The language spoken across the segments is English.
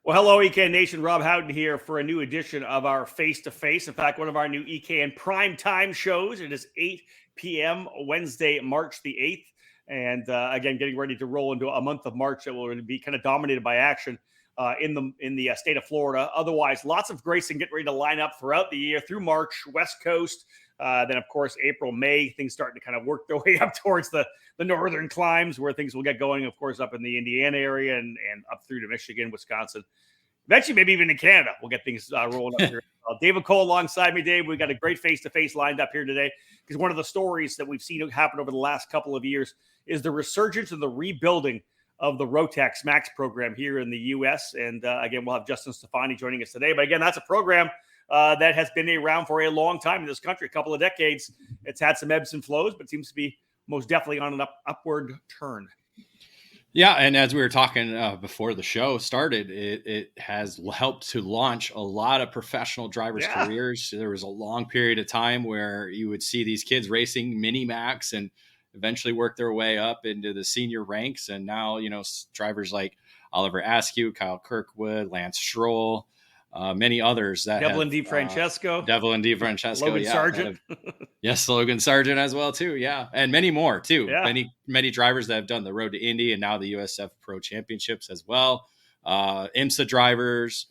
Well, hello, EKN Nation. Rob Howden here for a new edition of our Face2Face. In fact, one of our new EKN prime time shows. It is 8 p.m. Wednesday, March the 8th. And again, getting ready to roll into a month of March that will be kind of dominated by action in the state of Florida. Otherwise, lots of racing getting ready to line up throughout the year through March, West Coast. Then, of course, April, May, things starting to kind of work their way up towards the northern climes where things will get going, of course, up in the Indiana area and up through to Michigan, Wisconsin. Eventually, maybe even in Canada, we'll get things rolling up here. David Cole alongside me, Dave. We got a great face-to-face lined up here today because one of the stories that we've seen happen over the last couple of years is the resurgence and the rebuilding of the Rotax Max program here in the U.S. And again, we'll have Justin Stefani joining us today. But again, that's a program that has been around for a long time in this country, a couple of decades. It's had some ebbs and flows, but seems to be most definitely on an upward turn. Yeah, and as we were talking before the show started, it has helped to launch a lot of professional drivers' careers. There was a long period of time where you would see these kids racing mini max and eventually work their way up into the senior ranks. And now, drivers like Oliver Askew, Kyle Kirkwood, Lance Stroll, many others that Devlin DeFrancesco, Logan Sargent. Yes, Logan Sargent as well too. Yeah, and many more too. Yeah. Many drivers that have done the Road to Indy and now the USF Pro Championships as well. IMSA drivers,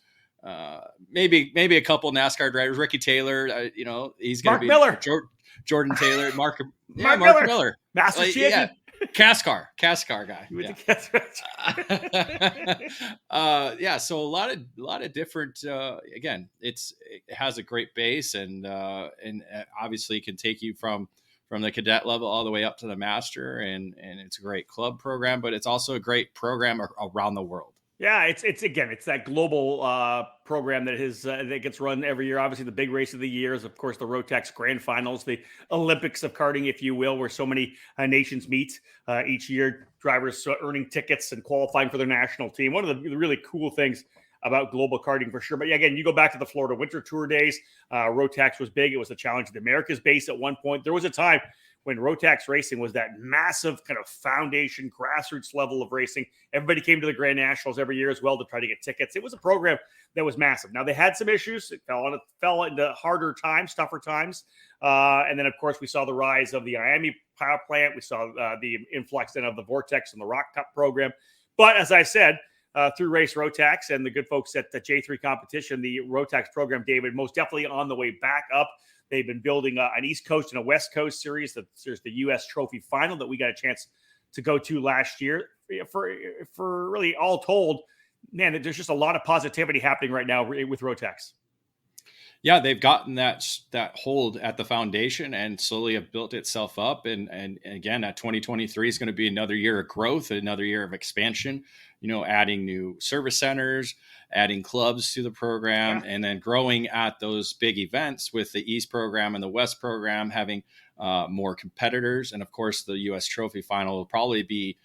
maybe a couple NASCAR drivers. Ricky Taylor, he's going to be Miller. Jordan Taylor, Mark Miller, Master champion. Yeah. Cascar guy. Yeah. So a lot of different. Again, it has a great base, and obviously can take you from the cadet level all the way up to the master, and it's a great club program, but it's also a great program around the world. Yeah, it's that global program that gets run every year. Obviously, the big race of the year is, of course, the Rotax Grand Finals, the Olympics of karting, if you will, where so many nations meet each year. Drivers earning tickets and qualifying for their national team. One of the really cool things about global karting for sure. But again, you go back to the Florida Winter Tour days. Rotax was big. It was the Challenge of the Americas base at one point. There was a time when Rotax racing was that massive kind of foundation, grassroots level of racing. Everybody came to the Grand Nationals every year as well to try to get tickets. It was a program that was massive. Now, they had some issues. It fell into harder times, tougher times. And then, of course, we saw the rise of the Miami power plant. We saw the influx then of the Vortex and the Rock Cup program. But as I said, through Race Rotax and the good folks at the J3 competition, the Rotax program, David, most definitely on the way back up. They've been building an East Coast and a West Coast series. There's the U.S. Trophy Final that we got a chance to go to last year. For really all told, man, there's just a lot of positivity happening right now with Rotax. Yeah, they've gotten that hold at the foundation and slowly have built itself up. And again, that 2023 is going to be another year of growth, another year of expansion, adding new service centers, adding clubs to the program, and then growing at those big events with the East program and the West program having more competitors. And of course, the U.S. Trophy Final will probably be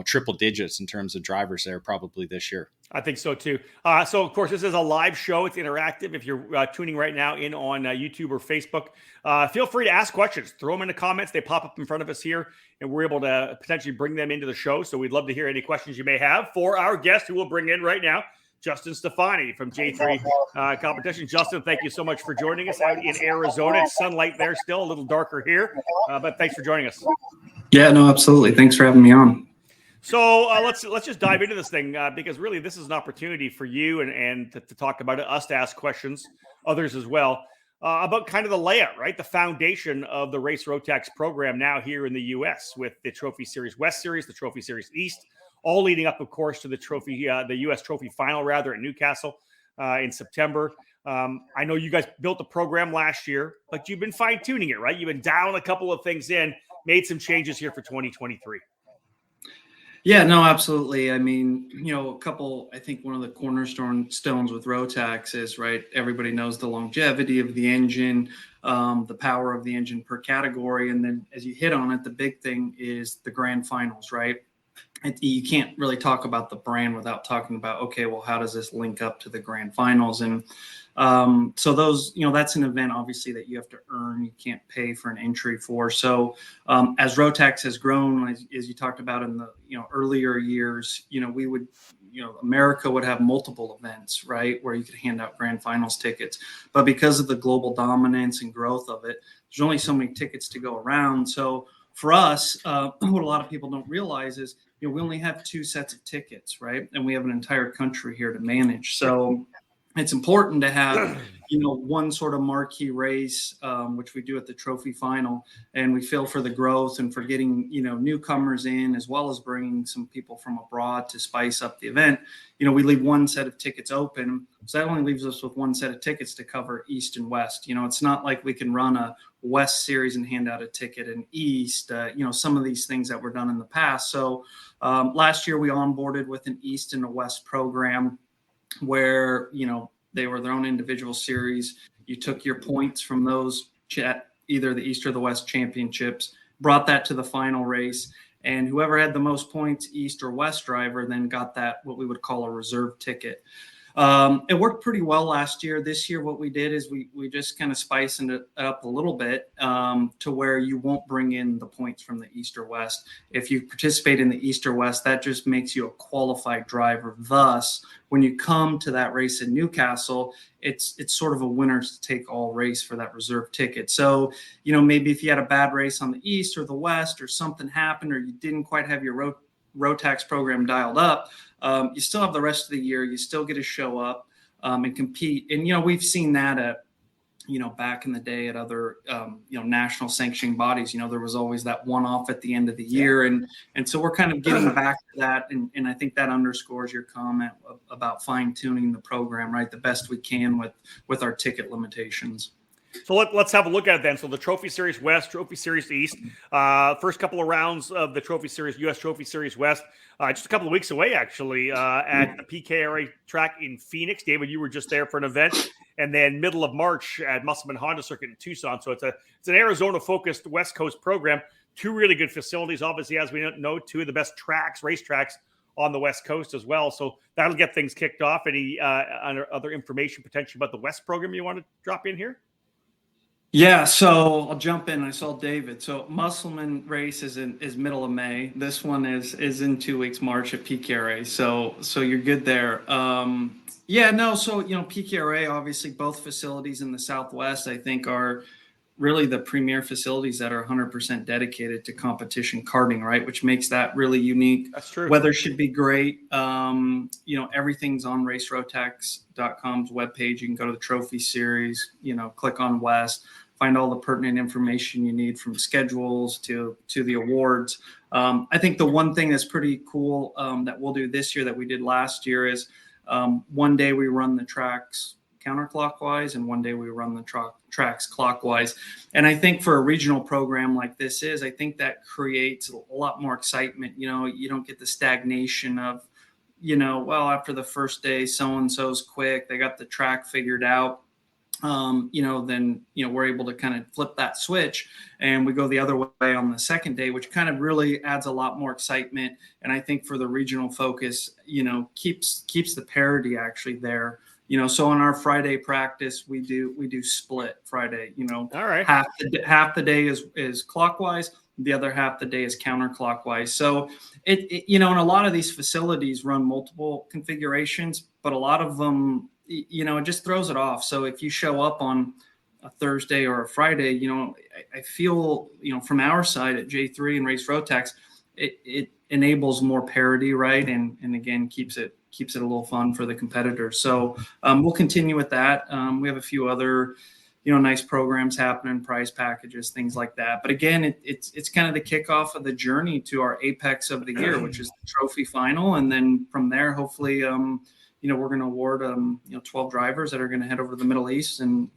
triple digits in terms of drivers there probably this year. I think so too. So of course, this is a live show. It's interactive. If you're tuning right now in on YouTube or Facebook, feel free to ask questions. Throw them in the comments. They pop up in front of us here, and we're able to potentially bring them into the show. So we'd love to hear any questions you may have for our guest, who we'll bring in right now, Justin Stefani from J3 Competition. Justin, thank you so much for joining us out in Arizona. It's sunlight there still, a little darker here, but thanks for joining us. Yeah, no, absolutely. Thanks for having me on. So let's just dive into this thing because really this is an opportunity for you and to talk about it, us to ask questions, others as well, about kind of the layout, right? The foundation of the Race Rotax program now here in the U.S. with the Trophy Series West Series, the Trophy Series East, all leading up, of course, to the U.S. Trophy Final, rather, at Newcastle in September. I know you guys built the program last year, but you've been fine-tuning it, right? You've been down a couple of things in, made some changes here for 2023. Yeah, no, absolutely. I mean, I think one of the cornerstones with Rotax is, right, everybody knows the longevity of the engine, the power of the engine per category. And then as you hit on it, the big thing is the grand finals, right? You can't really talk about the brand without talking about, okay, well, how does this link up to the grand finals? And so those, that's an event obviously that you have to earn. You can't pay for an entry for. So as Rotax has grown, as you talked about in the, earlier years, we would America would have multiple events, right, where you could hand out grand finals tickets. But because of the global dominance and growth of it, there's only so many tickets to go around. So for us, what a lot of people don't realize is, we only have 2 sets of tickets, right? And we have an entire country here to manage. So it's important to have, one sort of marquee race, which we do at the trophy final. And we feel for the growth and for getting, newcomers in, as well as bringing some people from abroad to spice up the event. We leave 1 set of tickets open. So that only leaves us with 1 set of tickets to cover East and West. It's not like we can run a West series and hand out a ticket in East, some of these things that were done in the past. So last year we onboarded with an East and a West program where, they were their own individual series. You took your points from those either the East or the West championships, brought that to the final race, and whoever had the most points, East or West driver, then got that, what we would call a reserve ticket. It worked pretty well last year. This year, what we did is we just kind of spiced it up a little bit to where you won't bring in the points from the East or West. If you participate in the East or West, that just makes you a qualified driver. Thus, when you come to that race in Newcastle, it's sort of a winners take all race for that reserve ticket. So, maybe if you had a bad race on the East or the West, or something happened, or you didn't quite have your Rotax program dialed up, you still have the rest of the year. You still get to show up and compete. And, we've seen that at, back in the day at other, national sanctioning bodies. There was always that one-off at the end of the year. And so we're kind of getting back to that. And I think that underscores your comment about fine-tuning the program, right, the best we can with our ticket limitations. So let's have a look at it then. So the Trophy Series West, Trophy Series East, first couple of rounds of the Trophy Series, U.S. Trophy Series West, just a couple of weeks away, actually, at the PKRA track in Phoenix. David, you were just there for an event. And then middle of March at Musselman Honda Circuit in Tucson. So it's an Arizona-focused West Coast program. 2 really good facilities, obviously, as we know, 2 of the best racetracks on the West Coast as well. So that'll get things kicked off. Any other information potentially about the West program you want to drop in here? Yeah, so I'll jump in. I saw David. So Musselman race is middle of May. This one is in 2 weeks, March at PKRA. So you're good there. So PKRA, obviously both facilities in the Southwest, I think, are really the premier facilities that are 100% dedicated to competition karting, right? Which makes that really unique. That's true. Weather should be great. Everything's on racerotax.com's webpage. You can go to the trophy series, click on West, find all the pertinent information you need, from schedules to the awards. I think the one thing that's pretty cool that we'll do this year that we did last year is one day we run the tracks counterclockwise and one day we run the tracks clockwise. And I think for a regional program like this I think that creates a lot more excitement. You don't get the stagnation of, after the first day, so-and-so's quick, they got the track figured out. Then we're able to kind of flip that switch and we go the other way on the second day, which kind of really adds a lot more excitement. And I think for the regional focus, keeps the parity actually there. So on our Friday practice, we do split Friday. All right. Half the day is clockwise, the other half the day is counterclockwise. So it and a lot of these facilities run multiple configurations, but a lot of them, it just throws it off. So if you show up on a Thursday or a Friday, I feel, from our side at J3 and Race Rotax, it enables more parity, right? And again, keeps it a little fun for the competitors. So we'll continue with that. We have a few other, nice programs happening, prize packages, things like that. But again, it's kind of the kickoff of the journey to our apex of the year, which is the trophy final. And then from there, hopefully, we're going to award, 12 drivers that are going to head over to the Middle East and,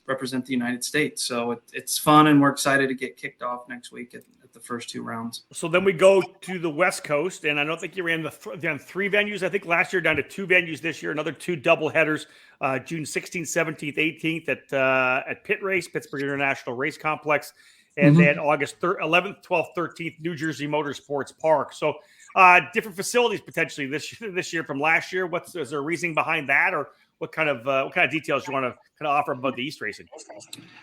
represent the United States. So it's fun, and we're excited to get kicked off next week at the first 2 rounds. So then we go to the West Coast, and I don't think you ran down 3 venues. I think last year down to 2 venues this year, another 2 double headers, June 16th, 17th, 18th at Pit Race, Pittsburgh International Race Complex, and then August 11th, 12th, 13th, New Jersey Motorsports Park. So different facilities potentially this year from last year. Is there a reasoning behind that, or what kind of details you want to kind of offer about the East racing?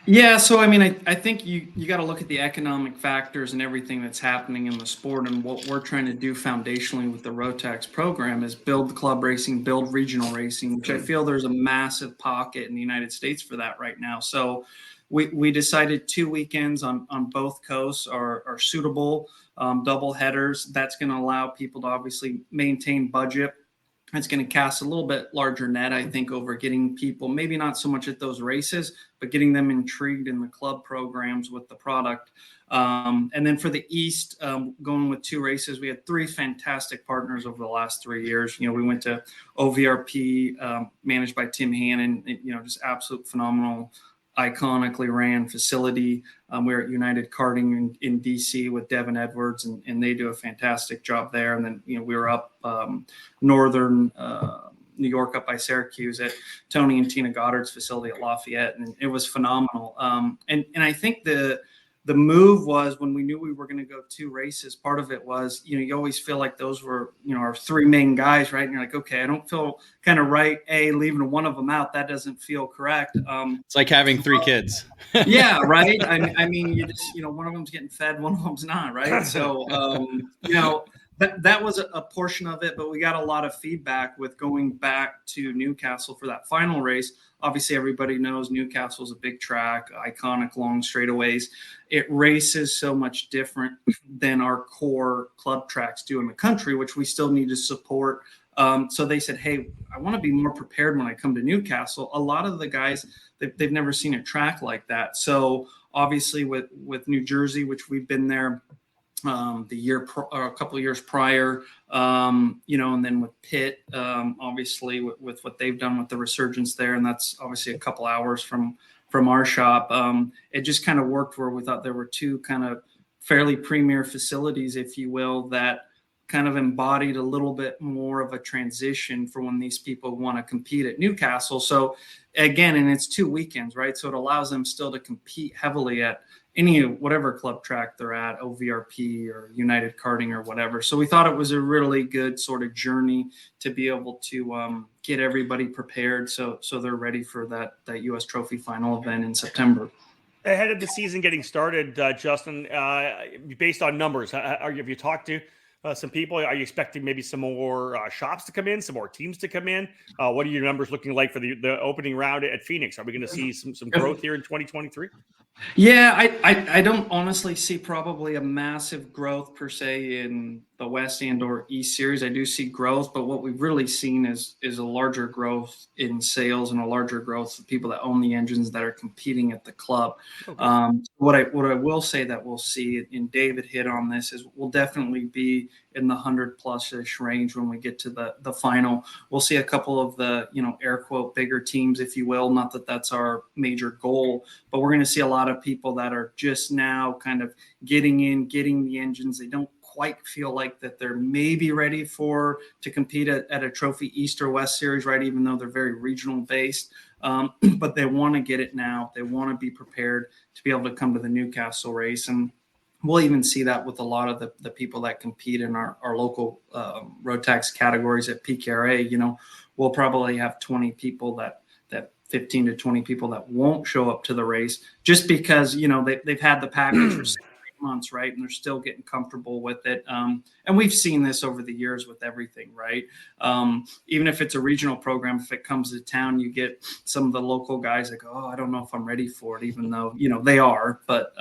Yeah, so I mean, I think you got to look at the economic factors and everything that's happening in the sport, and what we're trying to do foundationally with the Rotax program is build the club racing, build regional racing, which I feel there's a massive pocket in the United States for that right now. So we decided 2 weekends on both coasts are suitable, double headers. That's going to allow people to obviously maintain budget. It's going to cast a little bit larger net, I think, over getting people, maybe not so much at those races, but getting them intrigued in the club programs with the product. And then for the East, going with 2 races, we had 3 fantastic partners over the last 3 years. You know, we went to OVRP, managed by Tim Hannon, you know, just absolute phenomenal, iconically ran facility. We're at United Karting in DC with Devin Edwards, and they do a fantastic job there. And then, you know, we were up northern New York, up by Syracuse at Tony and Tina Goddard's facility at Lafayette, and it was phenomenal. And I think the move was, when we knew we were going to go 2 races, part of it was, you know, you always feel like those were, you know, our 3 main guys, right? And you're like, okay, I don't feel kind of right, leaving one of them out. That doesn't feel correct. It's like having 3 kids. Yeah, right. I mean, you just, you know, one of them's getting fed, one of them's not, right? So, you know, that was a portion of it, but we got a lot of feedback with going back to Newcastle for that final race. Obviously, everybody knows Newcastle's a big track, iconic long straightaways. It races so much different than our core club tracks do in the country, which we still need to support. So they said, hey, I want to be more prepared when I come to Newcastle. A lot of the guys, they've never seen a track like that. So obviously with New Jersey, which we've been there a couple of years prior, you know, and then with Pitt, obviously with what they've done with the resurgence there, and that's obviously a couple hours from our shop. It just kind of worked where we thought there were 2 kind of fairly premier facilities, if you will, that kind of embodied a little bit more of a transition for when these people want to compete at Newcastle. So again, and it's 2 weekends, right? So it allows them still to compete heavily at whatever club track they're at, OVRP or United Karting or whatever. So we thought it was a really good sort of journey to be able to get everybody prepared so they're ready for that U.S. Trophy final event in September. Ahead of the season getting started, Justin, based on numbers, have you talked to some people? Are you expecting maybe some more shops to come in, some more teams to come in? What are your numbers looking like for the opening round at Phoenix? Are we going to see some growth here in 2023? Yeah, I don't honestly see probably a massive growth per se in the West and or East series. I do see growth, but what we've really seen is a larger growth in sales and a larger growth of people that own the engines that are competing at the club. Okay. What I will say that we'll see, and David hit on this, is we'll definitely be in the 100+-ish range when we get to the final. We'll see a couple of the, you know, air quote bigger teams, if you will. Not that that's our major goal, but we're going to see a lot of people that are just now kind of getting the engines. They don't quite feel like that they're maybe ready to compete at a Trophy East or West series, right? Even though they're very regional based, but they want to get it now. They want to be prepared to be able to come to the Newcastle race. And we'll even see that with a lot of the people that compete in our local Rotax categories at PKRA. You know, we'll probably have 20 people that 15 to 20 people that won't show up to the race just because, you know, they've had the package for 6 months, right? And they're still getting comfortable with it. And we've seen this over the years with everything, right? Even if it's a regional program, if it comes to town, you get some of the local guys that go, oh, I don't know if I'm ready for it, even though, you know, they are. But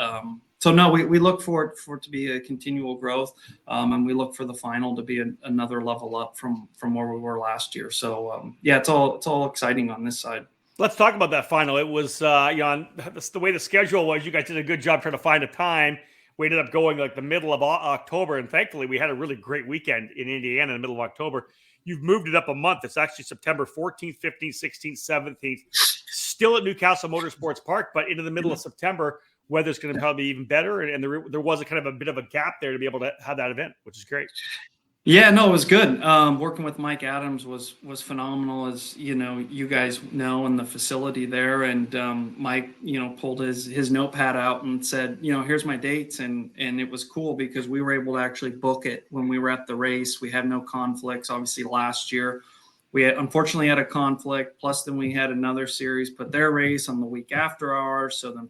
so no, we look for it to be a continual growth, and we look for the final to be another level up from where we were last year. So yeah, it's all exciting on this side. Let's talk about that final. It was, you know, the way the schedule was, you guys did a good job trying to find a time. We ended up going like the middle of October, and thankfully we had a really great weekend in Indiana in the middle of October. You've moved it up a month. It's actually September 14th, 15th, 16th, 17th, still at Newcastle Motorsports Park, but into the middle of September, weather's going to probably be even better. And there was a kind of a bit of a gap there to be able to have that event, which is great. Yeah, no, it was good. Working with Mike Adams was phenomenal, as you know, you guys know, in the facility there. And Mike, you know, pulled his notepad out and said, you know, here's my dates, and it was cool because we were able to actually book it when we were at the race. We had no conflicts. Obviously, last year we unfortunately had a conflict. Plus, then we had another series put their race on the week after ours. So then,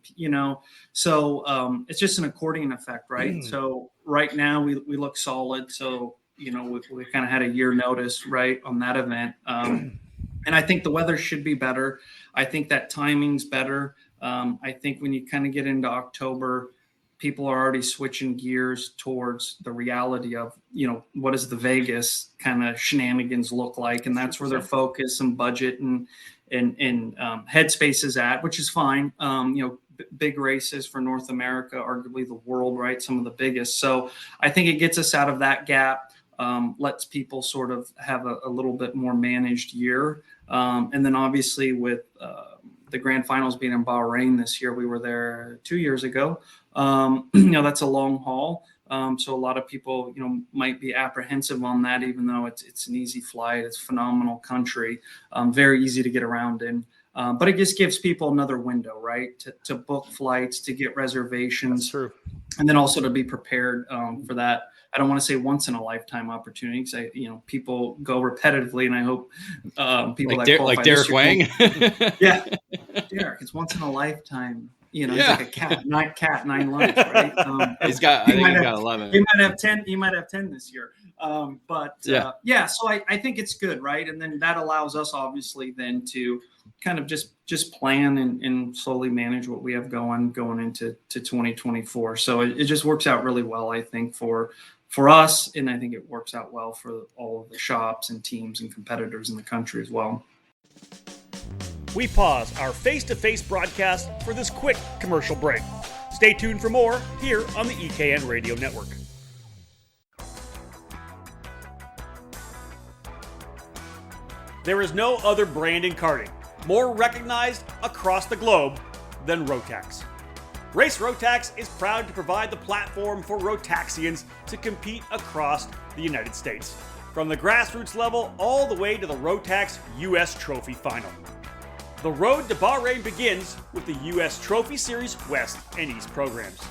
it's just an accordion effect, right? So right now we look solid. So, we kind of had a year notice, right, on that event. And I think the weather should be better. I think that timing's better. I think when you kind of get into October, people are already switching gears towards the reality of, what does the Vegas kind of shenanigans look like? And that's where their focus and budget and headspace is at, which is fine. Big races for North America, arguably the world, right? Some of the biggest. So I think it gets us out of that gap, lets people sort of have a little bit more managed year. And then obviously with the grand finals being in Bahrain this year, we were there 2 years ago. That's a long haul. So a lot of people, might be apprehensive on that, even though it's an easy flight. It's a phenomenal country, very easy to get around in. But it just gives people another window, right, to book flights, to get reservations. That's true. And then also to be prepared for that. I don't want to say once in a lifetime opportunity, because people go repetitively, and I hope people like Derek Wang. Yeah, Derek, it's once in a lifetime. He's like a cat, nine lives, right? I think he's got 11. He might have 10. He might have 10 this year. So I think it's good, right? And then that allows us, obviously, then to kind of just plan and slowly manage what we have going into 2024. So it just works out really well, I think, for us, and I think it works out well for all of the shops and teams and competitors in the country as well. We pause our face-to-face broadcast for this quick commercial break. Stay tuned for more here on the EKN Radio Network. There is no other brand in karting more recognized across the globe than Rotax. Race Rotax is proud to provide the platform for Rotaxians to compete across the United States, from the grassroots level all the way to the Rotax US Trophy Final. The road to Bahrain begins with the US Trophy Series West and East programs.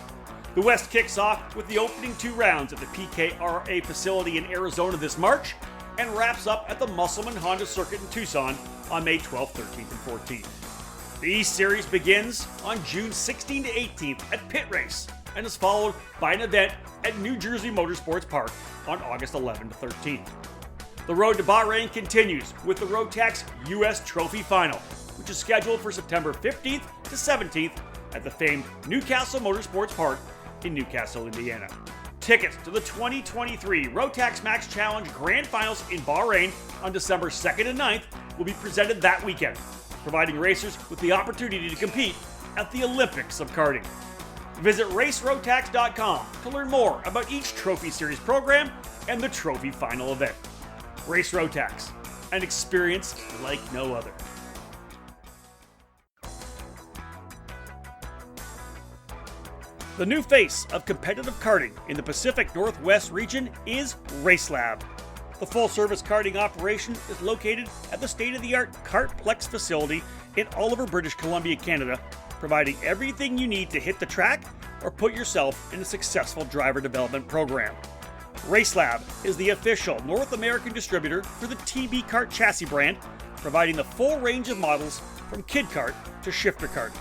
The West kicks off with the opening 2 rounds at the PKRA facility in Arizona this March, and wraps up at the Musselman Honda Circuit in Tucson on May 12th, 13th, and 14th. The East Series begins on June 16th to 18th at Pit Race, and is followed by an event at New Jersey Motorsports Park on August 11th to 13th. The road to Bahrain continues with the Rotax US Trophy Final, which is scheduled for September 15th to 17th at the famed Newcastle Motorsports Park in Newcastle, Indiana. Tickets to the 2023 Rotax Max Challenge Grand Finals in Bahrain on December 2nd and 9th will be presented that weekend, providing racers with the opportunity to compete at the Olympics of karting. Visit racerotax.com to learn more about each Trophy Series program and the Trophy Final event. Race Rotax, an experience like no other. The new face of competitive karting in the Pacific Northwest region is RaceLab. The full-service karting operation is located at the state-of-the-art Kartplex facility in Oliver, British Columbia, Canada, providing everything you need to hit the track or put yourself in a successful driver development program. RaceLab is the official North American distributor for the TB Kart chassis brand, providing the full range of models from kid kart to shifter kart.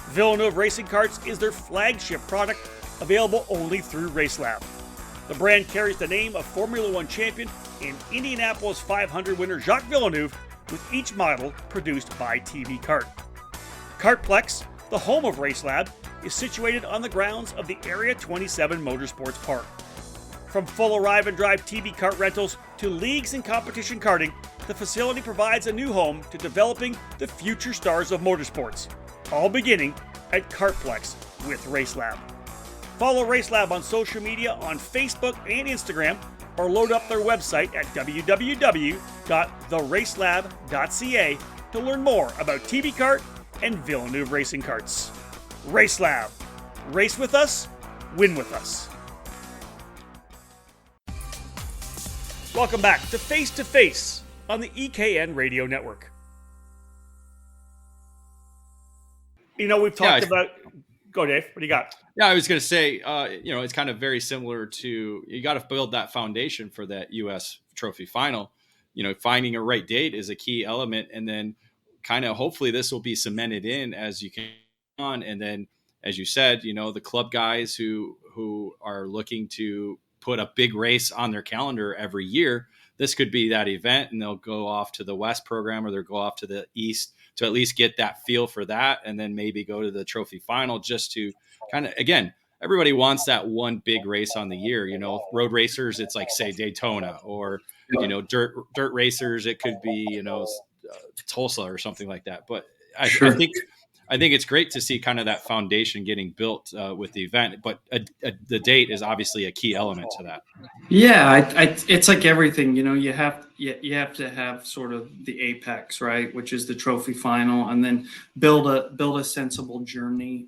Villeneuve Racing Karts is their flagship product, available only through RaceLab. The brand carries the name of Formula One champion and Indianapolis 500 winner Jacques Villeneuve, with each model produced by TB Kart. Kartplex, the home of RaceLab, is situated on the grounds of the Area 27 Motorsports Park. From full arrive and drive TB Kart rentals to leagues and competition karting, the facility provides a new home to developing the future stars of motorsports, all beginning at Kartplex with RaceLab. Follow RaceLab on social media on Facebook and Instagram, or load up their website at www.theracelab.ca to learn more about TB Kart and Villeneuve Racing Karts. RaceLab. Race with us, win with us. Welcome back to Face2Face on the EKN Radio Network. We've talked about... Go, Dave. What do you got? Yeah, I was going to say, it's kind of very similar to, you got to build that foundation for that U.S. Trophy Final. finding a right date is a key element. And then kind of hopefully this will be cemented in as you can on. And then, as you said, the club guys who are looking to put a big race on their calendar every year, this could be that event, and they'll go off to the West program or they'll go off to the East to at least get that feel for that. And then maybe go to the trophy final just to kind of, again, everybody wants that one big race on the year. Road racers, it's like, say, Daytona, or, dirt racers, it could be, Tulsa or something like that. But I think it's great to see kind of that foundation getting built with the event, but the date is obviously a key element to that. Yeah, it's like everything, you have to have sort of the apex, right, which is the trophy final, and then build a sensible journey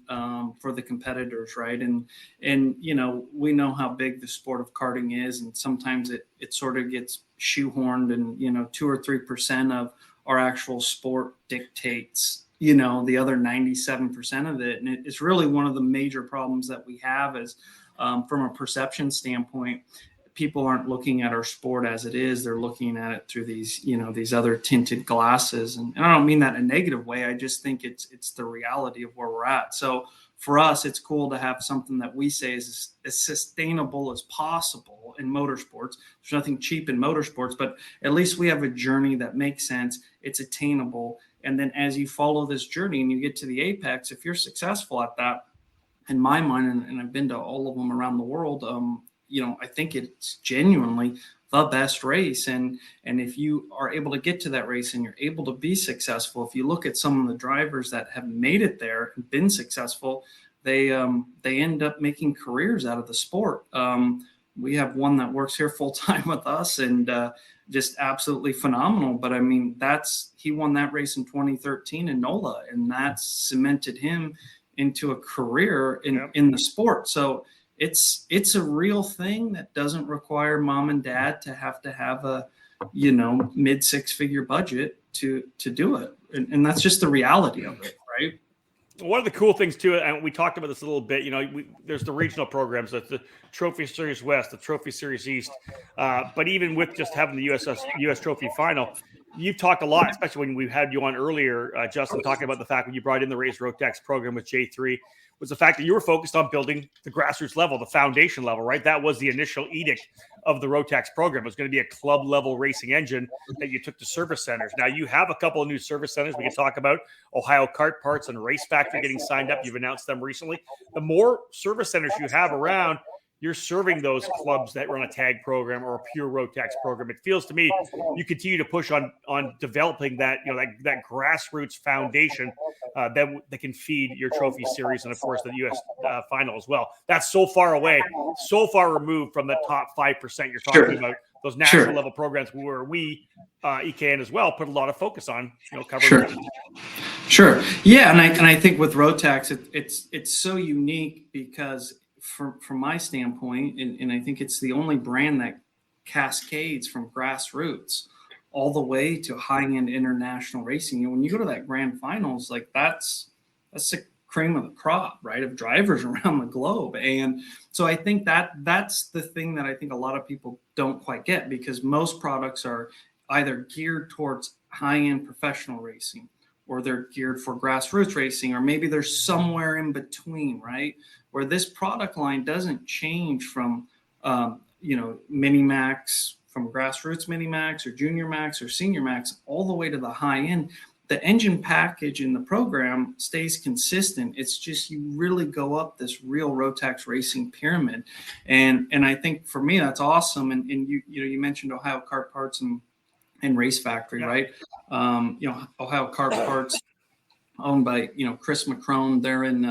for the competitors, right? And we know how big the sport of karting is, and sometimes it sort of gets shoehorned, and 2 or 3% of our actual sport dictates the other 97% of it. And it's really one of the major problems that we have is from a perception standpoint, people aren't looking at our sport as it is. They're looking at it through these other tinted glasses. And I don't mean that in a negative way. I just think it's the reality of where we're at. So for us, it's cool to have something that we say is as sustainable as possible in motorsports. There's nothing cheap in motorsports, but at least we have a journey that makes sense. It's attainable. And then as you follow this journey and you get to the apex, if you're successful at that, in my mind, and I've been to all of them around the world, I think it's genuinely the best race. And if you are able to get to that race and you're able to be successful, if you look at some of the drivers that have made it there and been successful, they end up making careers out of the sport. We have one that works here full time with us, and just absolutely phenomenal. But I mean, he won that race in 2013 in NOLA, and that cemented him into a career in the sport. So it's a real thing that doesn't require mom and dad to have a mid 6-figure budget to do it, and that's just the reality of it, right? One of the cool things too, and we talked about this a little bit, there's the regional programs, that's the Trophy Series West, the Trophy Series East. But even with just having the US Trophy Final, you've talked a lot, especially when we had you on earlier, Justin, talking about the fact when you brought in the Race Rotax program with J3, was the fact that you were focused on building the grassroots level, the foundation level, right? That was the initial edict of the Rotax program. It was going to be a club level racing engine that you took to service centers. Now you have a couple of new service centers we can talk about. Ohio Kart Parts and Race Factory getting signed up. You've announced them recently. The more service centers you have around, you're serving those clubs that run a tag program or a pure Rotax program. It feels to me you continue to push on developing that, that grassroots foundation that can feed your trophy series and of course the US final as well. That's so far away, so far removed from the top 5% you're talking about. Those national level programs where we EKN as well put a lot of focus on, covering. Sure. Yeah, and I think with Rotax, it's so unique because from my standpoint, and I think it's the only brand that cascades from grassroots all the way to high-end international racing. When you go to that grand finals, like that's the cream of the crop, right, of drivers around the globe. And so I think that's the thing that I think a lot of people don't quite get, because most products are either geared towards high-end professional racing, or they're geared for grassroots racing, or maybe they're somewhere in between, right? Where this product line doesn't change from, mini max, from grassroots mini max or junior max or senior max, all the way to the high end. The engine package in the program stays consistent. It's just you really go up this real Rotax racing pyramid, and I think for me that's awesome. And you mentioned Ohio Kart Parts and Race Factory, right? Ohio Kart Parts, owned by Chris McCrone. They're in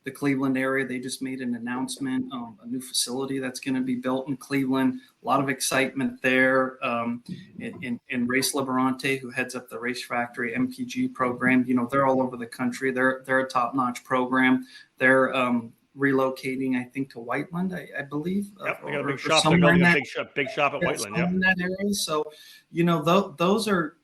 the Cleveland area. They just made an announcement, a new facility that's going to be built in Cleveland. A lot of excitement there. And Race Liberante, who heads up the Race Factory MPG program, they're all over the country. They're a top-notch program. They're relocating, I think, to Whiteland, I believe. Yep, they got a big shop. They're building a big shop at Whiteland. Yeah, in that area. So, those are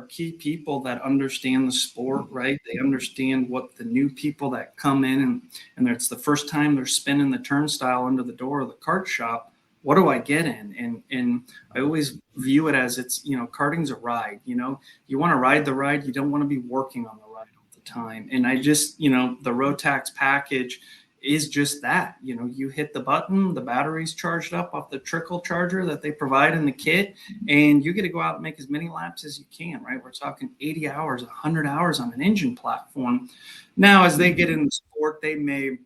key people that understand the sport, right? They understand what the new people that come in and it's the first time they're spinning the turnstile under the door of the kart shop. what do I get in? And I always view it as it's, karting's a ride, you want to ride the ride. You don't want to be working on the ride all the time. And I just, the Rotax package is just that, you hit the button, the battery's charged up off the trickle charger that they provide in the kit, and you get to go out and make as many laps as you can, right? We're talking 80 hours, 100 hours on an engine platform. Now, as they get in the sport, they may,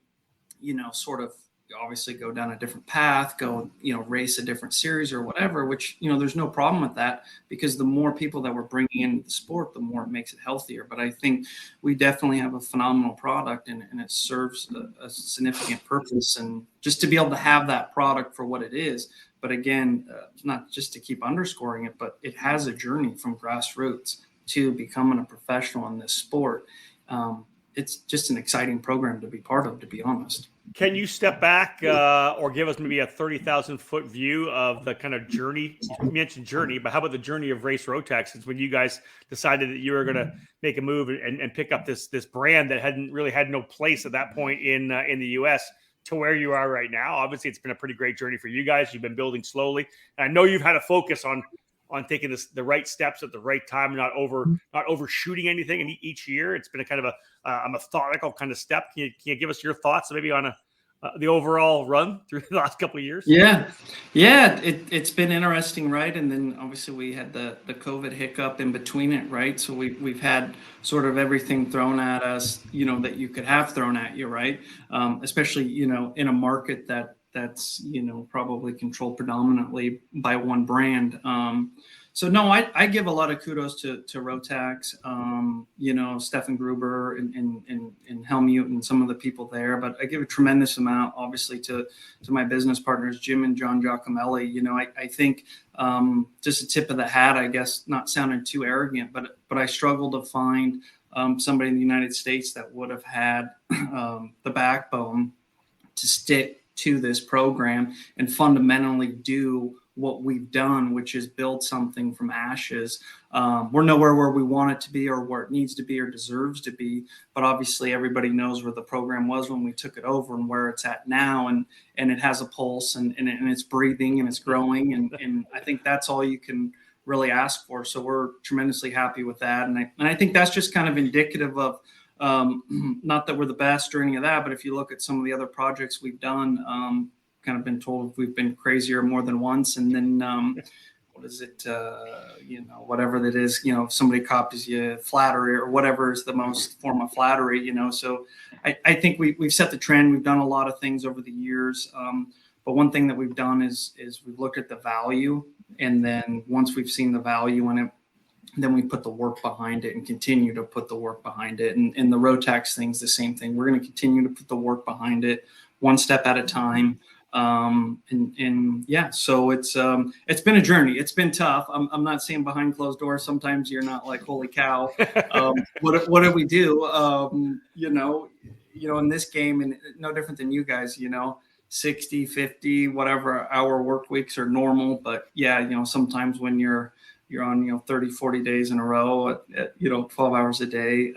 sort of obviously go down a different path, go, race a different series or whatever, which, there's no problem with that, because the more people that we're bringing into the sport, the more it makes it healthier. But I think we definitely have a phenomenal product, and it serves a significant purpose. And just to be able to have that product for what it is, but again, not just to keep underscoring it, but it has a journey from grassroots to becoming a professional in this sport. It's just an exciting program to be part of, to be honest. Can you step back or give us maybe a 30,000-foot view of the kind of journey? You mentioned journey, but how about the journey of Race Rotax? Since when you guys decided that you were going to make a move and pick up this brand that hadn't really had no place at that point in the U.S. to where you are right now. Obviously, it's been a pretty great journey for you guys. You've been building slowly. And I know you've had a focus on taking the right steps at the right time, not overshooting anything in each year. It's been a kind of a methodical kind of step. Can you give us your thoughts maybe on the overall run through the last couple of years? Yeah. It's been interesting, right? And then obviously we had the COVID hiccup in between it, right? So we've had sort of everything thrown at us, that you could have thrown at you, right? Especially, in a market that's probably controlled predominantly by one brand. So no, I give a lot of kudos to Rotax, Stefan Gruber and Helmut and some of the people there, but I give a tremendous amount, obviously, to my business partners, Jim and John Giacomelli. I think just a tip of the hat, I guess, not sounding too arrogant, but I struggle to find somebody in the United States that would have had the backbone to stick to this program and fundamentally do what we've done, which is build something from ashes. We're nowhere where we want it to be or where it needs to be or deserves to be, but obviously everybody knows where the program was when we took it over and where it's at now, and it has a pulse and it's breathing and it's growing, and I think that's all you can really ask for. So we're tremendously happy with that, and I think that's just kind of indicative of not that we're the best or any of that, but if you look at some of the other projects we've done, kind of been told we've been crazier more than once, and then what is it, whatever that is, if somebody copies you, flattery or whatever is the most form of flattery, so I think we've set the trend. We've done a lot of things over the years, but one thing that we've done is we've looked at the value, and then once we've seen the value in it, then we put the work behind it and continue to put the work behind it. And the Rotax thing's the same thing. We're going to continue to put the work behind it one step at a time. So it's been a journey. It's been tough. I'm not saying behind closed doors. Sometimes you're not like, holy cow, what do we do? In this game, and no different than you guys, 60, 50, whatever hour work weeks are normal. But sometimes when you're on, 30, 40 days in a row at 12 hours a day.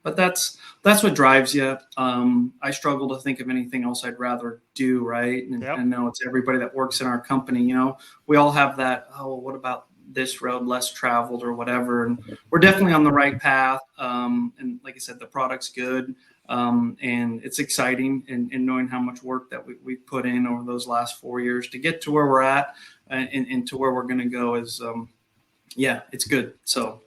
But that's what drives you. I struggle to think of anything else I'd rather do. Right. And I know it's everybody that works in our company, we all have that, what about this road less traveled or whatever. And we're definitely on the right path. And like I said, the product's good. And it's exciting, and knowing how much work that we've put in over those last 4 years to get to where we're at and to where we're going to go is, it's good. So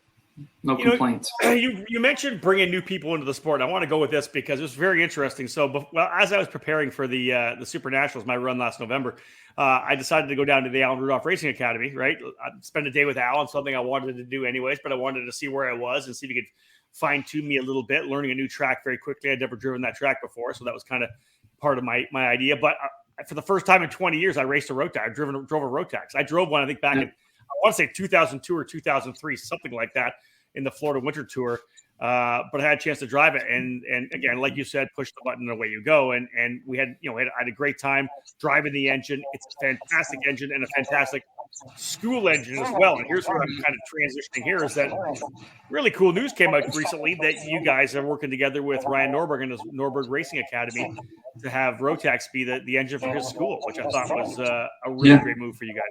no complaints. You mentioned bringing new people into the sport. I want to go with this because it was very interesting. So, as I was preparing for the Super Nationals, my run last November, I decided to go down to the Alan Rudolph Racing Academy, right? I'd spend a day with Alan, something I wanted to do anyways, but I wanted to see where I was and see if he could fine tune me a little bit, learning a new track very quickly. I'd never driven that track before. So that was kind of part of my idea. But for the first time in 20 years, I raced a Rotax. I drove a Rotax. I drove one, I think, back in, I want to say 2002 or 2003, something like that, in the Florida Winter Tour. But I had a chance to drive it, and again, like you said, push the button and away you go. And we had, I had a great time driving the engine. It's a fantastic engine and a fantastic school engine as well. And here's where I'm kind of transitioning here is that really cool news came out recently that you guys are working together with Ryan Norberg and his Norberg Racing Academy to have Rotax be the engine for his school, which I thought was a really great move for you guys.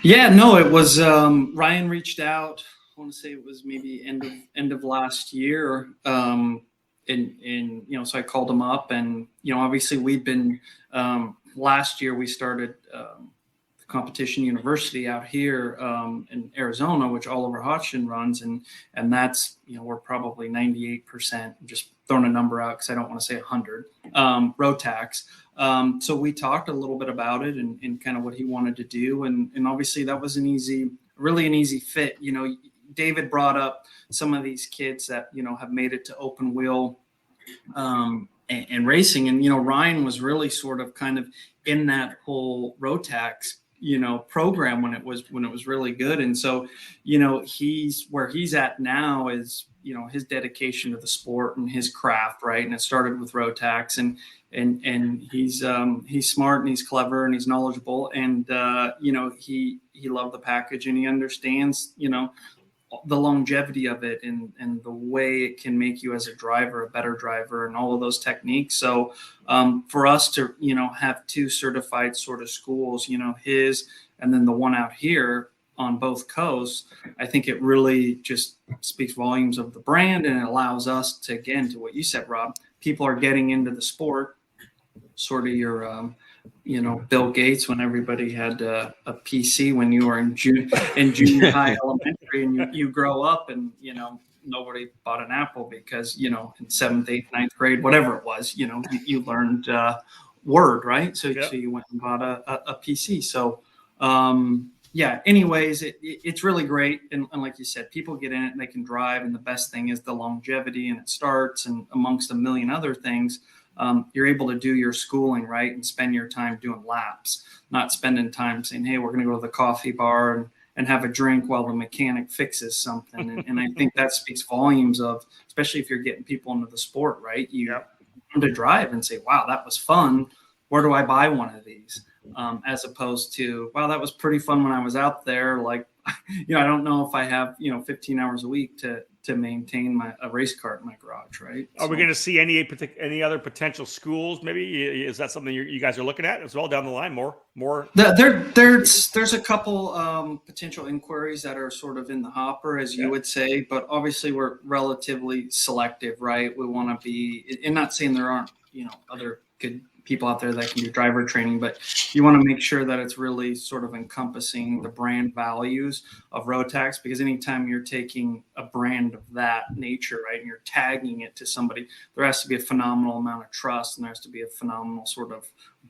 Yeah, no, it was Ryan reached out. I want to say it was maybe end of last year. So I called him up, and obviously we'd been last year we started Competition University out here in Arizona, which Oliver Hodgson runs, and that's we're probably 98%, just throwing a number out because I don't want to say 100 Rotax. So we talked a little bit about it and kind of what he wanted to do, and obviously that was really an easy fit. David brought up some of these kids that have made it to open wheel and racing, and Ryan was really sort of kind of in that whole Rotax program when it was really good. And so he's where he's at now is his dedication to the sport and his craft, right? And it started with Rotax, and he's smart and he's clever and he's knowledgeable, and he loved the package, and he understands the longevity of it and the way it can make you as a driver a better driver and all of those techniques. So for us to have two certified sort of schools, his and then the one out here on both coasts, I think it really just speaks volumes of the brand, and it allows us to, again, to what you said, Rob, people are getting into the sport, sort of your Bill Gates, when everybody had a PC when you were in junior high, elementary, and you grow up and nobody bought an Apple because in 7th, 8th, 9th grade, whatever it was, you learned Word, right? So you went and bought a PC. So anyways, it's really great, and like you said, people get in it and they can drive, and the best thing is the longevity, and it starts, and amongst a million other things, you're able to do your schooling, right, and spend your time doing laps, not spending time saying, hey, we're going to go to the coffee bar and have a drink while the mechanic fixes something. And I think that speaks volumes of, especially if you're getting people into the sport, right? You come to drive and say, wow, that was fun. Where do I buy one of these? As opposed to, wow, that was pretty fun when I was out there. Like, I don't know if I have, 15 hours a week to maintain a race car in my garage, right? Are we going to see any other potential schools? Maybe is that something you guys are looking at as well down the line? More. There's a couple potential inquiries that are sort of in the hopper, as you would say, but obviously we're relatively selective, right? We want to be, and not saying there aren't other good people out there that can do driver training, but you want to make sure that it's really sort of encompassing the brand values of Rotax, because anytime you're taking a brand of that nature, right, and you're tagging it to somebody, there has to be a phenomenal amount of trust, and there has to be a phenomenal sort of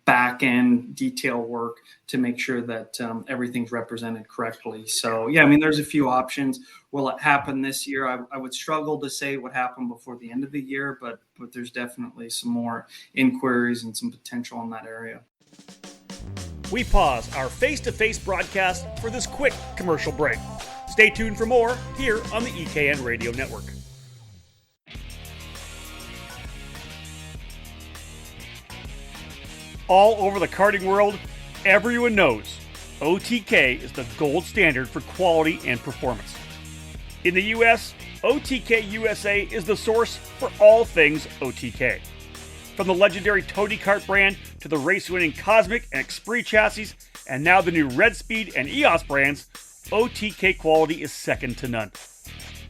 back end detail work to make sure that everything's represented correctly. So there's a few options. Will it happen this year? I would struggle to say what happened before the end of the year, but there's definitely some more inquiries and some potential in that area. We pause our face-to-face broadcast for this quick commercial break. Stay tuned for more here on the EKN Radio Network. All over the karting world, everyone knows OTK is the gold standard for quality and performance. In the US, OTK USA is the source for all things OTK. From the legendary Tony Kart brand to the race-winning Cosmic and Esprit chassis, and now the new Red Speed and EOS brands, OTK quality is second to none.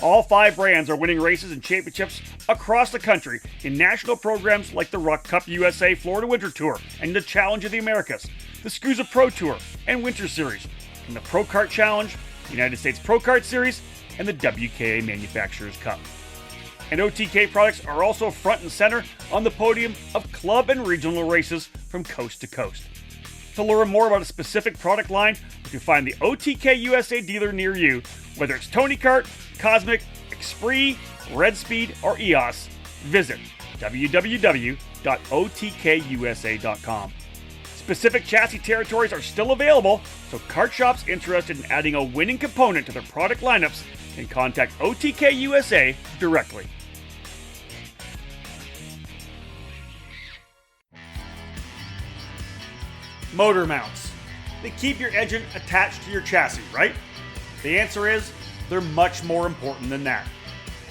All 5 brands are winning races and championships across the country in national programs like the Rock Cup USA Florida Winter Tour and the Challenge of the Americas, the SCUSA Pro Tour and Winter Series, and the Pro Kart Challenge, the United States Pro Kart Series, and the WKA Manufacturers Cup. And OTK products are also front and center on the podium of club and regional races from coast to coast. To learn more about a specific product line, you can find the OTK USA dealer near you, whether it's Tony Kart, Cosmic, Esprit, Red Speed, or EOS. Visit www.otkusa.com. Specific chassis territories are still available, so kart shops interested in adding a winning component to their product lineups can contact OTK USA directly. Motor mounts, They keep your engine attached to your chassis, right? The answer is, they're much more important than that.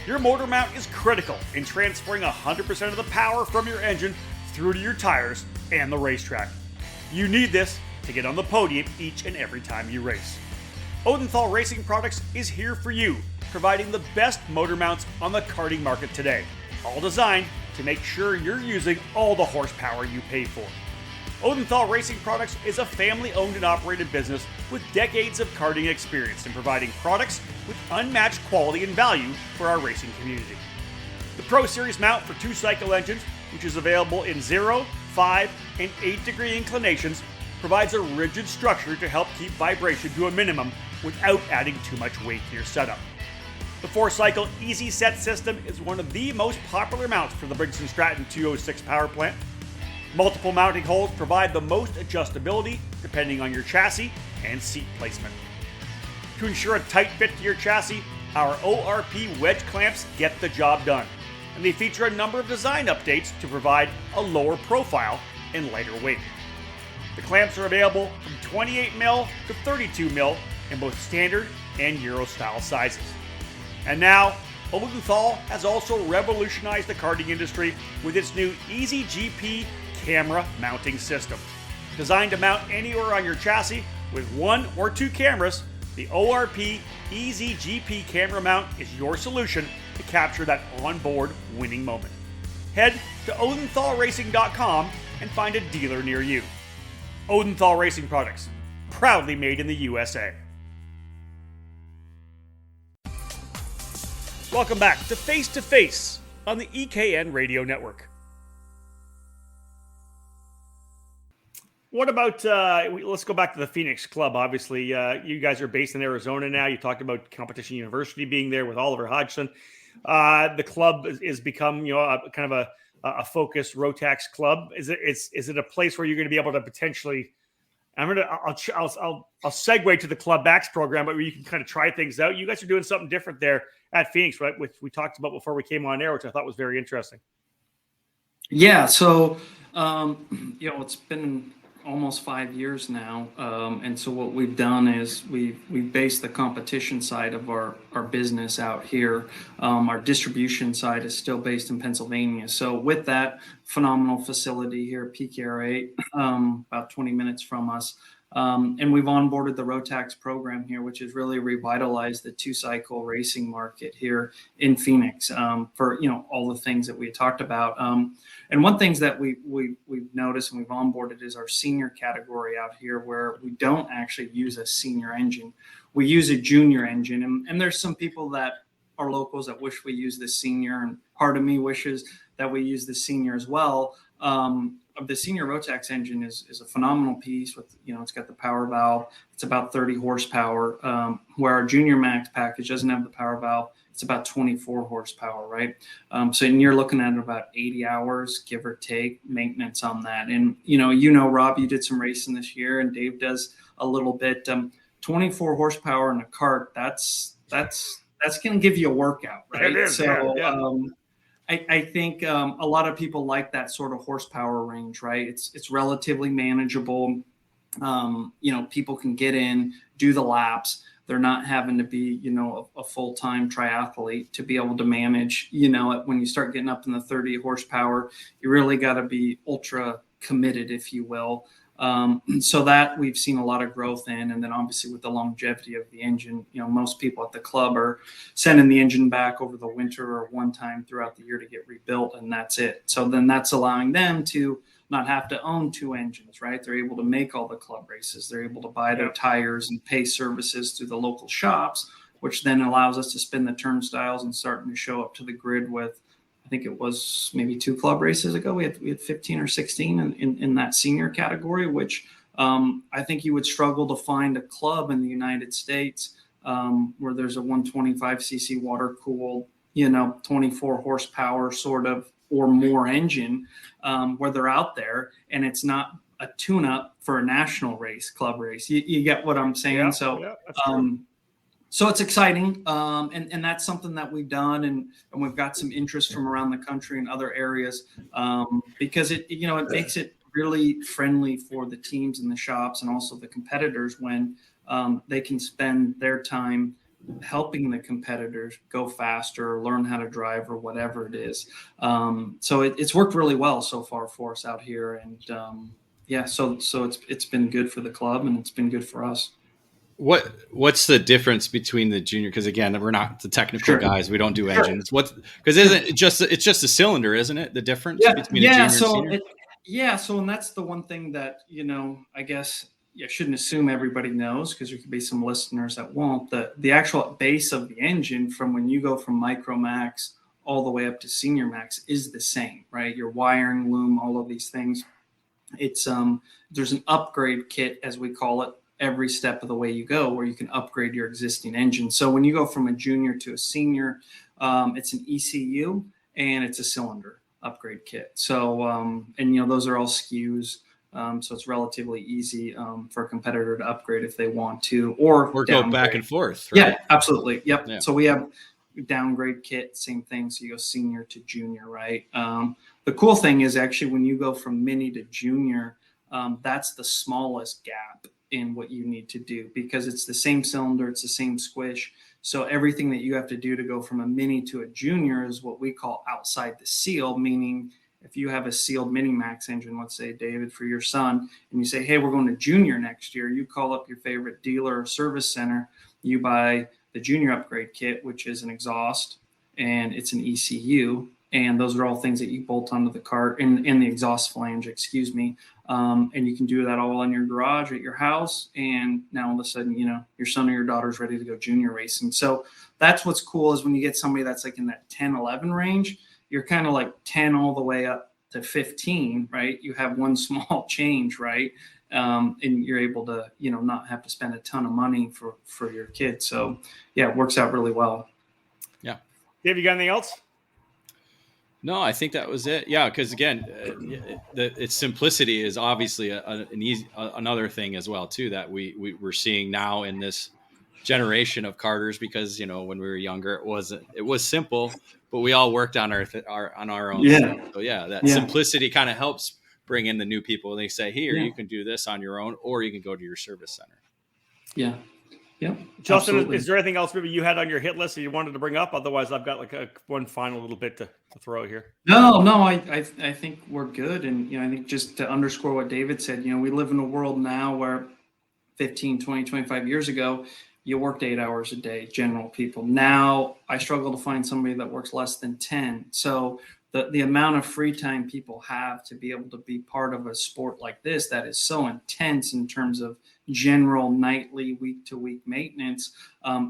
Your motor mount is critical in transferring 100% of the power from your engine through to your tires and the racetrack. You need this to get on the podium each and every time you race. Odenthal Racing Products is here for you, providing the best motor mounts on the karting market today, all designed to make sure you're using all the horsepower you pay for. Odenthal Racing Products is a family-owned and operated business with decades of karting experience in providing products with unmatched quality and value for our racing community. The Pro Series mount for 2-cycle engines, which is available in 0, 5, and 8-degree inclinations, provides a rigid structure to help keep vibration to a minimum without adding too much weight to your setup. The 4-cycle Easy Set system is one of the most popular mounts for the Briggs & Stratton 206 power plant. Multiple mounting holes provide the most adjustability depending on your chassis and seat placement. To ensure a tight fit to your chassis, our ORP wedge clamps get the job done, and they feature a number of design updates to provide a lower profile and lighter weight. The clamps are available from 28mm to 32mm in both standard and Euro style sizes. And now, Odenthal has also revolutionized the karting industry with its new Easy GP camera mounting system. Designed to mount anywhere on your chassis with 1 or 2 cameras, the ORP Easy GP camera mount is your solution to capture that onboard winning moment. Head to odenthalracing.com and find a dealer near you. Odenthal Racing Products, proudly made in the USA. Welcome back to Face2Face on the EKN Radio Network. What about, let's go back to the Phoenix Club. Obviously, you guys are based in Arizona now. You talked about Competition University being there with Oliver Hodgson. The club is become, a kind of a focused Rotax club. Is it a place where you're going to be able to potentially? I'll segue to the Club Max program, but where you can kind of try things out. You guys are doing something different there at Phoenix, right? Which we talked about before we came on air, which I thought was very interesting. Yeah. So, it's been almost 5 years now. And so what we've done is we've based the competition side of our business out here. Our distribution side is still based in Pennsylvania. So with that phenomenal facility here at PKR8, about 20 minutes from us, and we've onboarded the Rotax program here, which has really revitalized the 2-cycle racing market here in Phoenix, for all the things that we talked about. And one things that we've noticed and we've onboarded is our senior category out here, where we don't actually use a senior engine. We use a junior engine, and there's some people that are locals that wish we use the senior, and part of me wishes that we use the senior as well. The senior Rotax engine is a phenomenal piece with, it's got the power valve. It's about 30 horsepower, where our junior max package doesn't have the power valve. It's about 24 horsepower, right? So you're looking at about 80 hours, give or take, maintenance on that. And, Rob, you did some racing this year, and Dave does a little bit. 24 horsepower in a kart, that's going to give you a workout, right? It is, so, yeah. I think a lot of people like that sort of horsepower range, right? It's relatively manageable. People can get in, do the laps. They're not having to be, a full-time triathlete to be able to manage. When you start getting up in the 30 horsepower, you really got to be ultra committed, if you will. So that we've seen a lot of growth in, and then obviously with the longevity of the engine, most people at the club are sending the engine back over the winter or one time throughout the year to get rebuilt, and that's it. So then that's allowing them to not have to own 2 engines, right? They're able to make all the club races. They're able to buy their tires and pay services through the local shops, which then allows us to spin the turnstiles and starting to show up to the grid with, I think it was maybe 2 club races ago. We had 15 or 16 in that senior category, which I think you would struggle to find a club in the United States where there's a 125cc water cooled, 24 horsepower sort of or more engine, where they're out there and it's not a tune-up for a national race, club race. You get what I'm saying? Yeah, so, that's true. So it's exciting, and that's something that we've done, and we've got some interest from around the country and other areas, because it makes it really friendly for the teams and the shops and also the competitors when they can spend their time helping the competitors go faster, learn how to drive, or whatever it is. So it's worked really well so far for us out here, and so it's been good for the club and it's been good for us. What's the difference between the junior? Because again, we're not the technical guys. We don't do engines. Because isn't it just it's just a cylinder, isn't it? The difference between a junior and senior. So and that's the one thing that I guess you shouldn't assume everybody knows, because there could be some listeners that won't. The actual base of the engine from when you go from micro max all the way up to senior max is the same, right? Your wiring, loom, all of these things. It's there's an upgrade kit, as we call it, every step of the way you go, where you can upgrade your existing engine. So when you go from a junior to a senior, it's an ECU and it's a cylinder upgrade kit. So those are all SKUs. So it's relatively easy for a competitor to upgrade if they want to, or go back and forth. Right? Yeah, absolutely. Yep. Yeah. So we have downgrade kit, same thing. So you go senior to junior, right? The cool thing is actually when you go from mini to junior, that's the smallest gap in what you need to do, because it's the same cylinder, it's the same squish. So everything that you have to do to go from a mini to a junior is what we call outside the seal, meaning if you have a sealed mini max engine, let's say, David, for your son, and you say, hey, we're going to junior next year, you call up your favorite dealer or service center, you buy the junior upgrade kit, which is an exhaust and it's an ECU. And those are all things that you bolt onto the cart in the exhaust flange, and you can do that all in your garage at your house. And now all of a sudden, your son or your daughter's ready to go junior racing. So that's what's cool, is when you get somebody that's like in that 10, 11 range, you're kind of like 10 all the way up to 15, right? You have one small change, right? And you're able to, not have to spend a ton of money for your kid. So yeah, it works out really well. Yeah. Dave, you got anything else? No, I think that was it. Yeah, because again, its simplicity is obviously another thing as well too that we're seeing now in this generation of karters, because when we were younger it was simple, but we all worked on our own stuff. So that simplicity kind of helps bring in the new people. They say, here, you can do this on your own, or you can go to your service center. Yeah. Yeah. Justin, absolutely. Is there anything else maybe you had on your hit list that you wanted to bring up? Otherwise, I've got like one final little bit to throw here. No, I think we're good. And, I think just to underscore what David said, we live in a world now where 15, 20, 25 years ago, you worked 8 hours a day, general people. Now I struggle to find somebody that works less than 10. So the amount of free time people have to be able to be part of a sport like this that is so intense in terms of general nightly, week-to-week maintenance,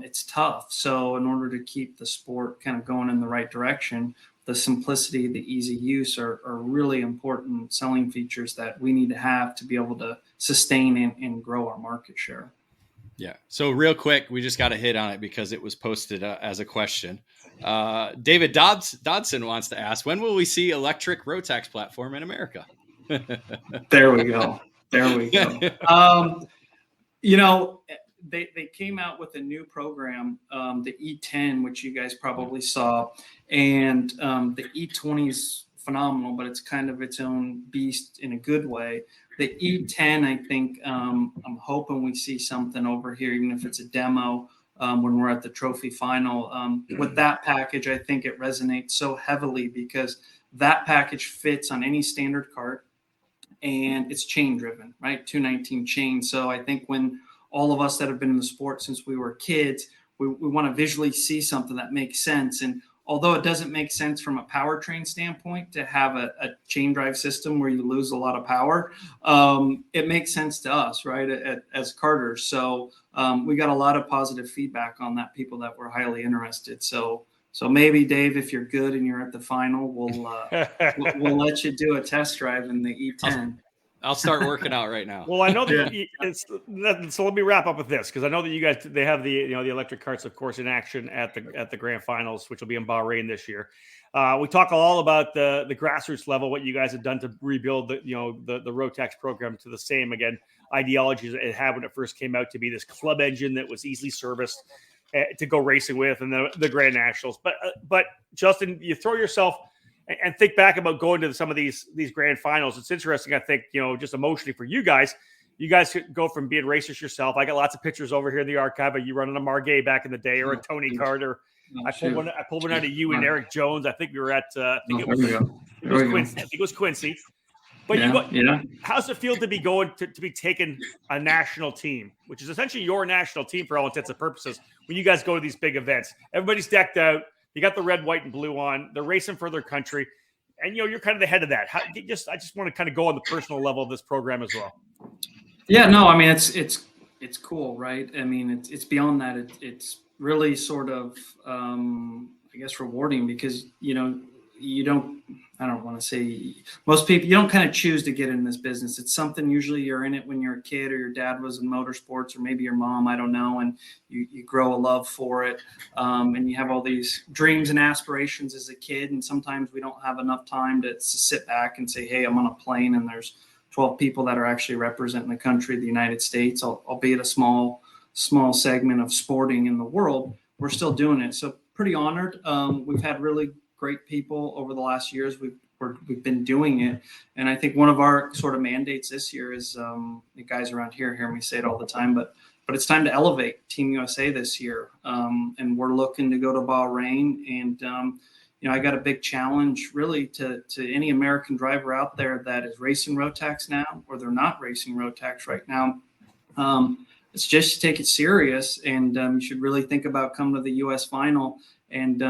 it's tough. So in order to keep the sport kind of going in the right direction, the simplicity, the easy use are really important selling features that we need to have to be able to sustain and grow our market share. Yeah. So real quick, we just got to hit on it because it was posted as a question. David Dodson wants to ask, when will we see electric Rotax platform in America? There we go. They came out with a new program, the E10, which you guys probably saw, and the E20 is phenomenal, but it's kind of its own beast in a good way. The E10, I think, I'm hoping we see something over here, even if it's a demo, when we're at the trophy final. With that package, I think it resonates so heavily because that package fits on any standard kart, and it's chain driven, right? 219 chain. So I think when all of us that have been in the sport since we were kids, we want to visually see something that makes sense. And although it doesn't make sense from a powertrain standpoint to have a chain drive system where you lose a lot of power, it makes sense to us, right, as karters. So we got a lot of positive feedback on that, people that were highly interested. So maybe, Dave, if you're good and you're at the final, we'll let you do a test drive in the E10. I'll start working out right now. Well, I know that so let me wrap up with this, because I know that you guys, they have the electric karts, of course, in action at the grand finals, which will be in Bahrain this year. We talk all about the grassroots level, what you guys have done to rebuild the Rotax program to the same ideologies it had when it first came out, to be this club engine that was easily serviced to go racing with, and the Grand Nationals. But Justin, you throw yourself and think back about going to some of these grand finals. It's interesting. I think, just emotionally for you guys could go from being racers yourself. I got lots of pictures over here in the archive of you running a Margay back in the day, or a Tony Carter. I pulled one out of you and Eric Jones. I think we were at, I think it was Quincy. But how's it feel to be going to be taking a national team, which is essentially your national team for all intents and purposes, when you guys go to these big events? Everybody's decked out. You got the red, white, and blue on. They're racing for their country. And, you're kind of the head of that. I just want to kind of go on the personal level of this program as well. Yeah, no, I mean, it's cool, right? I mean, it's beyond that. It's really sort of, I guess, rewarding because, I don't want to say most people, you don't kind of choose to get in this business. It's something usually you're in it when you're a kid, or your dad was in motorsports, or maybe your mom, I don't know. And you grow a love for it. And you have all these dreams and aspirations as a kid. And sometimes we don't have enough time to sit back and say, hey, I'm on a plane and there's 12 people that are actually representing the country of the United States, albeit a small segment of sporting in the world. We're still doing it. So pretty honored. We've had really great people over the last years. We've been doing it. And I think one of our sort of mandates this year is, the guys around here hear me say it all the time, but it's time to elevate Team USA this year. And we're looking to go to Bahrain. And, I got a big challenge really to any American driver out there that is racing Rotax now, or they're not racing Rotax right now. It's just to take it serious. And you should really think about coming to the US final and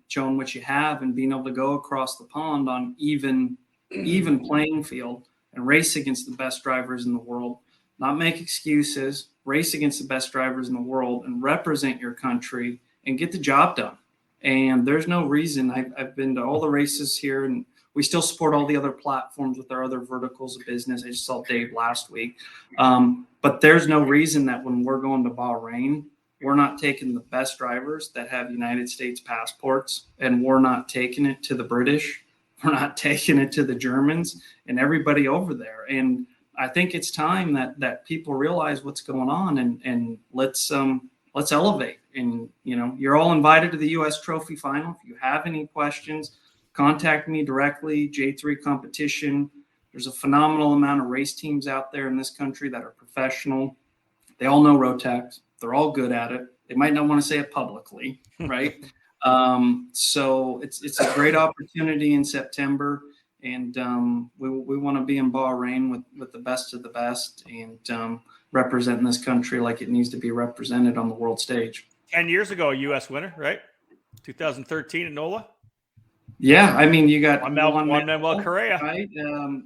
showing what you have and being able to go across the pond on even playing field and race against the best drivers in the world, not make excuses, race against the best drivers in the world and represent your country and get the job done. And there's no reason. I've been to all the races here, and we still support all the other platforms with our other verticals of business. I just saw Dave last week. But there's no reason that when we're going to Bahrain, we're not taking the best drivers that have United States passports, and we're not taking it to the British. We're not taking it to the Germans and everybody over there. And I think it's time that people realize what's going on, and let's elevate. And, you're all invited to the U.S. Trophy Final. If you have any questions, contact me directly, J3 Competition. There's a phenomenal amount of race teams out there in this country that are professional. They all know Rotax. They're all good at it. They might not want to say it publicly, right? So it's a great opportunity in September. And we want to be in Bahrain with the best of the best, and representing this country like it needs to be represented on the world stage. 10 years ago, a U.S. winner, right? 2013 at NOLA. Yeah, I mean, you got Juan Manuel Correa, right?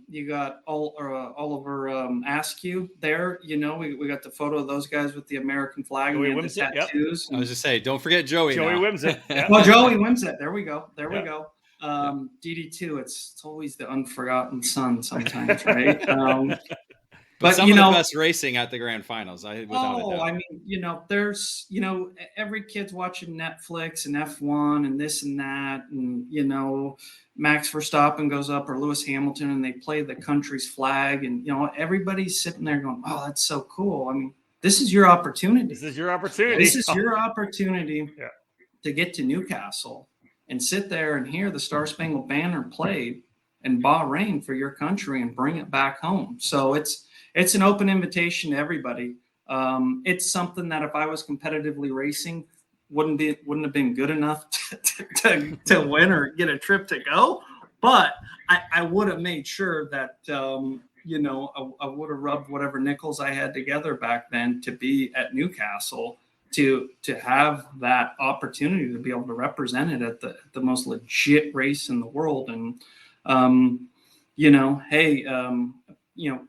You got Oliver Askew there. We got the photo of those guys with the American flag and the tattoos. Yep. I was just saying, don't forget Joey. Joey Wimsett. Yeah. Well, Joey Wimsett. There we go. We go. DD2. It's always the unforgotten son sometimes, right? But some of the best racing at the grand finals, without a doubt. I mean, there's, every kid's watching Netflix and F1 and this and that. And, Max Verstappen goes up, or Lewis Hamilton, and they play the country's flag. And, everybody's sitting there going, oh, that's so cool. I mean, this is your opportunity. This is your opportunity to get to Newcastle and sit there and hear the Star Spangled Banner played in Bahrain for your country and bring it back home. So it's an open invitation to everybody. It's something that if I was competitively racing, wouldn't have been good enough to win or get a trip to go. But I would have made sure that, I would have rubbed whatever nickels I had together back then to be at Newcastle to have that opportunity to be able to represent it at the most legit race in the world. And,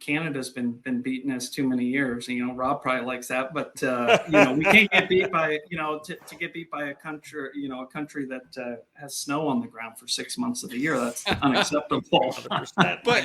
Canada's been beating us too many years. Rob probably likes that, but we can't get beat by to get beat by a country that has snow on the ground for 6 months of the year. That's unacceptable. But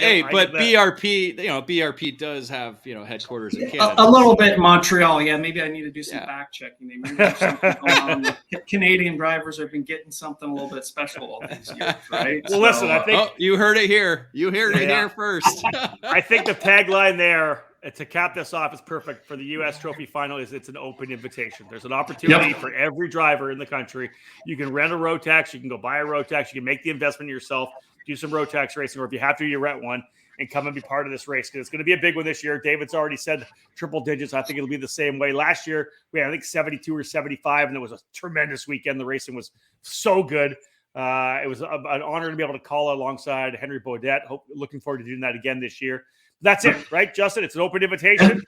BRP does have headquarters in Canada. A little bit in Montreal. Yeah, maybe I need to do some back checking. Maybe there's something going on. Canadian drivers have been getting something a little bit special all these years, right? Well, listen, I think you heard it here. You heard it here first. I think the tagline there to cap this off, it's perfect for the U.S. Trophy Final. It's an open invitation. There's an opportunity for every driver in the country. You can rent a Rotax. You can go buy a Rotax. You can make the investment yourself, do some Rotax racing, or if you have to, you rent one and come and be part of this race because it's going to be a big one this year. David's already said triple digits. I think it'll be the same way. Last year, we had, I think, 72 or 75, and it was a tremendous weekend. The racing was so good. It was an honor to be able to call alongside Henry Beaudet. Looking forward to doing that again this year. That's it, right, Justin? It's an open invitation.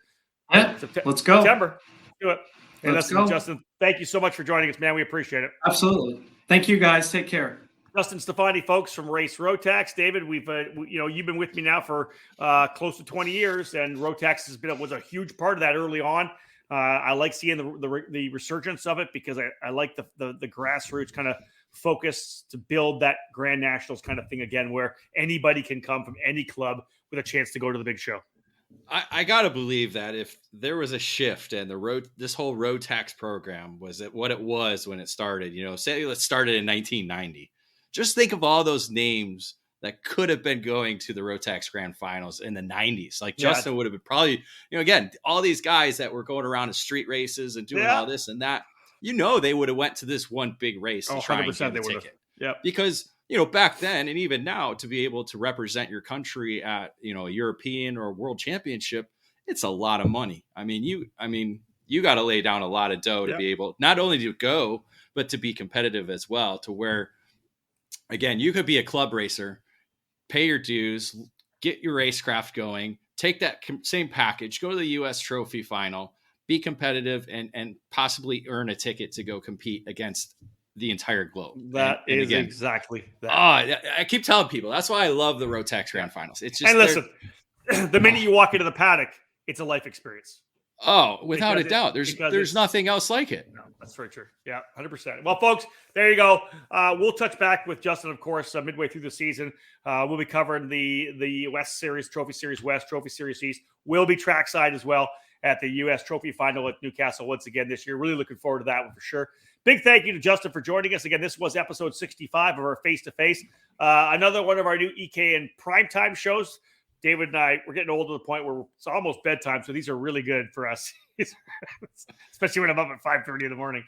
Yeah, let's go. September. Do it. Hey, Let's listen, go. Justin, thank you so much for joining us, man. We appreciate it. Absolutely. Thank you, guys. Take care. Justin Stefani, folks, from Race Rotax. David, you've been with me now for close to 20 years, and Rotax was a huge part of that early on. I like seeing the resurgence of it because I like the grassroots kind of focus to build that Grand Nationals kind of thing again, where anybody can come from any club with a chance to go to the big show. I gotta believe that if there was a shift and this whole Rotax program was what it was when it started, say let's start it in 1990. Just think of all those names that could have been going to the Rotax Grand Finals in the 90s. Like Justin would have been probably, again, all these guys that were going around in street races and doing all this and that, they would have went to this one big race to try and get a ticket. Yeah. Because, back then and even now to be able to represent your country at, a European or world championship, it's a lot of money. You got to lay down a lot of dough to be able not only to go, but to be competitive as well, to where, again, you could be a club racer, pay your dues, get your racecraft going, take that same package, go to the U.S. Trophy Final, be competitive, and possibly earn a ticket to go compete against the entire globe. That is exactly that. I keep telling people, that's why I love the Rotax Grand Finals. It's just, and listen, the minute you walk into the paddock, it's a life experience. Oh, without a doubt. There's nothing else like it. No, that's very true. Yeah, 100%. Well, folks, there you go. We'll touch back with Justin, of course, midway through the season. We'll be covering the West Series, Trophy Series West, Trophy Series East. We'll be trackside as well at the U.S. Trophy Final at Newcastle once again this year. Really looking forward to that one for sure. Big thank you to Justin for joining us. Again, this was episode 65 of our Face2Face. Another one of our new EK and primetime shows. David and I, we're getting old to the point where it's almost bedtime, so these are really good for us, especially when I'm up at 5:30 in the morning.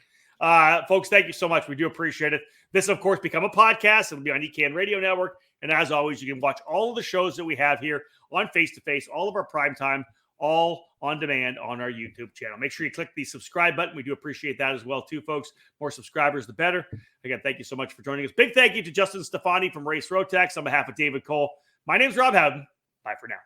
Folks, thank you so much. We do appreciate it. This, of course, become a podcast. It'll be on EKN Radio Network. And as always, you can watch all of the shows that we have here on Face2Face, all of our primetime, all on demand on our YouTube channel. Make sure you click the subscribe button. We do appreciate that as well, too, folks. More subscribers, the better. Again, thank you so much for joining us. Big thank you to Justin Stefani from Race Rotax on behalf of David Cole. My name's Rob Howden. Bye for now.